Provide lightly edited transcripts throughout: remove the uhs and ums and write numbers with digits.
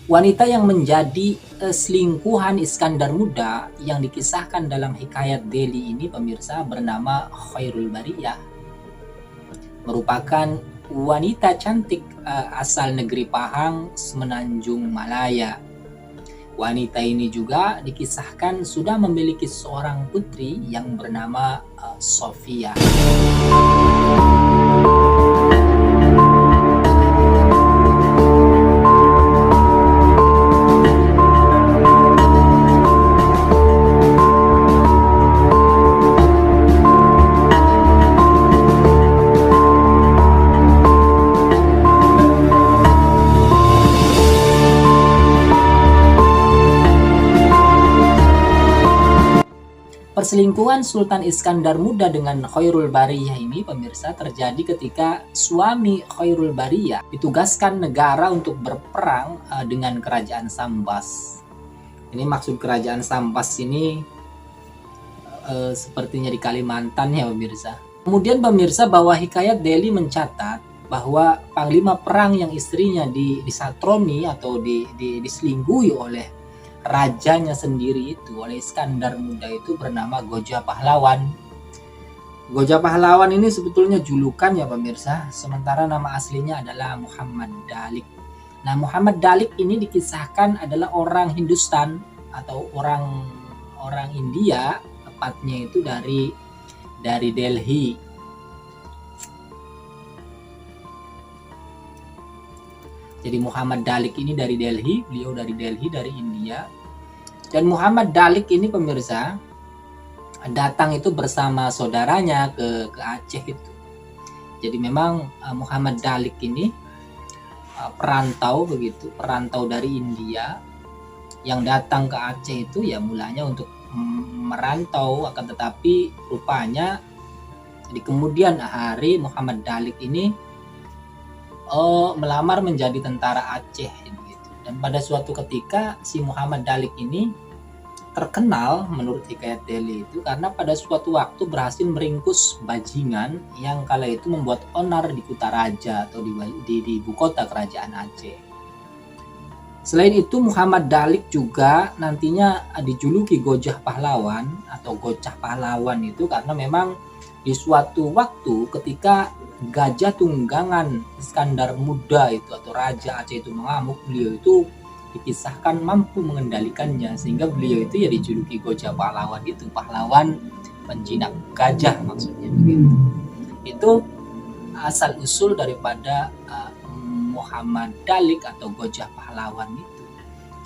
Wanita yang menjadi selingkuhan Iskandar Muda yang dikisahkan dalam Hikayat Delhi ini pemirsa bernama Khairul Bariyah. Merupakan wanita cantik asal negeri Pahang, Semenanjung Malaya. Wanita ini juga dikisahkan sudah memiliki seorang putri yang bernama Sofia. Perselingkuhan Sultan Iskandar Muda dengan Khairul Bariyah ini pemirsa terjadi ketika suami Khairul Bariyah ditugaskan negara untuk berperang dengan kerajaan Sambas. Ini maksud kerajaan Sambas ini sepertinya di Kalimantan ya pemirsa. Kemudian pemirsa bahwa Hikayat Delhi mencatat bahwa panglima perang yang istrinya disatroni atau diselingkuhi oleh rajanya sendiri itu oleh Iskandar Muda itu bernama Goja Pahlawan. Goja Pahlawan ini sebetulnya julukan ya pemirsa, sementara nama aslinya adalah Muhammad Dalik. Nah, Muhammad Dalik ini dikisahkan adalah orang Hindustan atau orang India, tepatnya itu dari Delhi. Jadi Muhammad Dalik ini dari Delhi, beliau dari Delhi, dari India. Dan Muhammad Dalik ini pemirsa datang itu bersama saudaranya ke Aceh itu. Jadi memang Muhammad Dalik ini perantau dari India yang datang ke Aceh itu ya mulanya untuk merantau, akan tetapi rupanya di kemudian hari Muhammad Dalik ini melamar menjadi tentara Aceh gitu. Dan pada suatu ketika si Muhammad Dalik ini terkenal menurut Hikayat Delhi itu karena pada suatu waktu berhasil meringkus bajingan yang kala itu membuat onar di Kutaraja atau di ibu kota kerajaan Aceh. Selain itu Muhammad Dalik juga nantinya dijuluki Gojah Pahlawan atau Gocah Pahlawan itu karena memang di suatu waktu ketika gajah tunggangan Iskandar Muda itu atau Raja Aceh itu mengamuk, beliau itu dikisahkan mampu mengendalikannya sehingga beliau itu ya dijuluki Gojah Pahlawan itu, pahlawan penjinak gajah maksudnya begitu. Itu asal usul daripada Muhammad Dalik atau Gojah Pahlawan itu.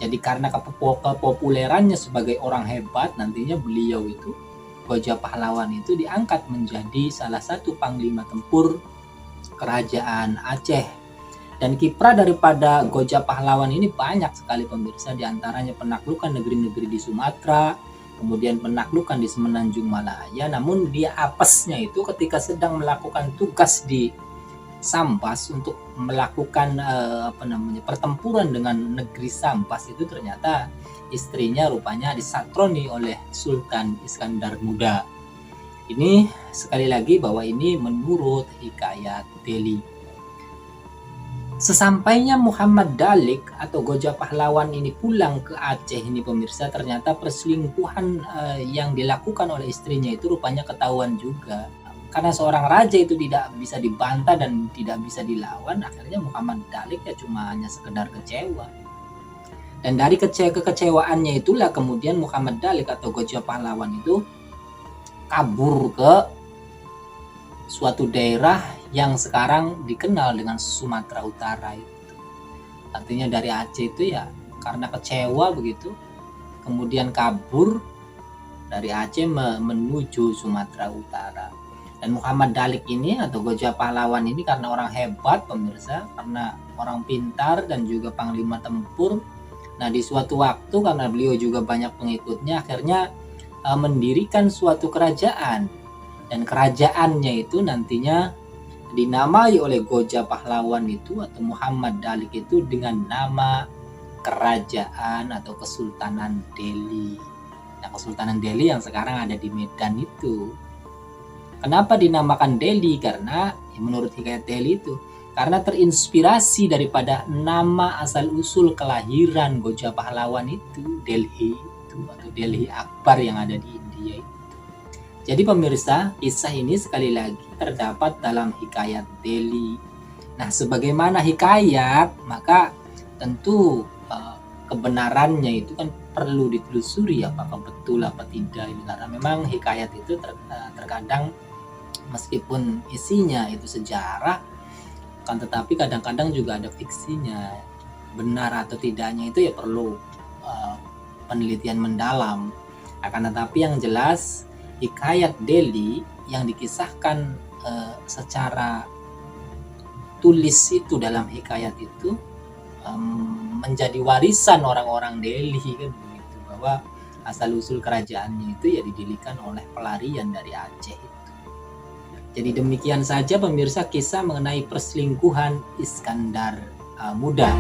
Jadi karena kepopulerannya sebagai orang hebat, nantinya beliau itu Gojah Pahlawan itu diangkat menjadi salah satu panglima tempur kerajaan Aceh. Dan kiprah daripada Gojah Pahlawan ini banyak sekali pemirsa, diantaranya penaklukan negeri-negeri di Sumatera, kemudian penaklukan di Semenanjung Malaya. Namun dia apesnya itu ketika sedang melakukan tugas di Sambas untuk melakukan pertempuran dengan negeri Sambas itu ternyata istrinya rupanya disatroni oleh Sultan Iskandar Muda. Ini sekali lagi bahwa ini menurut Hikayat Delhi. Sesampainya Muhammad Dalik atau Gojah Pahlawan ini pulang ke Aceh ini pemirsa, ternyata perselingkuhan yang dilakukan oleh istrinya itu rupanya ketahuan juga. Karena seorang raja itu tidak bisa dibantah dan tidak bisa dilawan, akhirnya Muhammad Dalik ya cuma hanya sekedar kecewa. Dan dari kekecewaannya itulah kemudian Muhammad Dalik atau Gojah Pahlawan itu kabur ke suatu daerah yang sekarang dikenal dengan Sumatera Utara itu. Artinya dari Aceh itu ya karena kecewa begitu, kemudian kabur dari Aceh menuju Sumatera Utara. Dan Muhammad Dalik ini atau Gojah Pahlawan ini karena orang hebat pemirsa, karena orang pintar dan juga panglima tempur. Nah di suatu waktu karena beliau juga banyak pengikutnya, akhirnya mendirikan suatu kerajaan. Dan kerajaannya itu nantinya dinamai oleh Gojah Pahlawan itu atau Muhammad Dalik itu dengan nama Kerajaan atau Kesultanan Delhi. Nah Kesultanan Delhi yang sekarang ada di Medan itu. Kenapa dinamakan Delhi? Karena menurut Hikayat Delhi itu karena terinspirasi daripada nama asal-usul kelahiran Goja Pahlawan itu, Delhi itu, atau Delhi Akbar yang ada di India itu. Jadi pemirsa, kisah ini sekali lagi terdapat dalam hikayat Delhi. Nah, sebagaimana hikayat, maka tentu kebenarannya itu kan perlu ditelusuri apakah betul apa tidak ini, karena memang hikayat itu terkadang meskipun isinya itu sejarah, kan tetapi kadang-kadang juga ada fiksinya. Benar atau tidaknya itu ya perlu penelitian mendalam. Akan tetapi yang jelas hikayat Delhi yang dikisahkan secara tulis itu dalam hikayat itu menjadi warisan orang-orang Delhi kan begitu, bahwa asal-usul kerajaannya itu ya didirikan oleh pelarian dari Aceh itu. Jadi demikian saja pemirsa kisah mengenai perselingkuhan Iskandar Muda.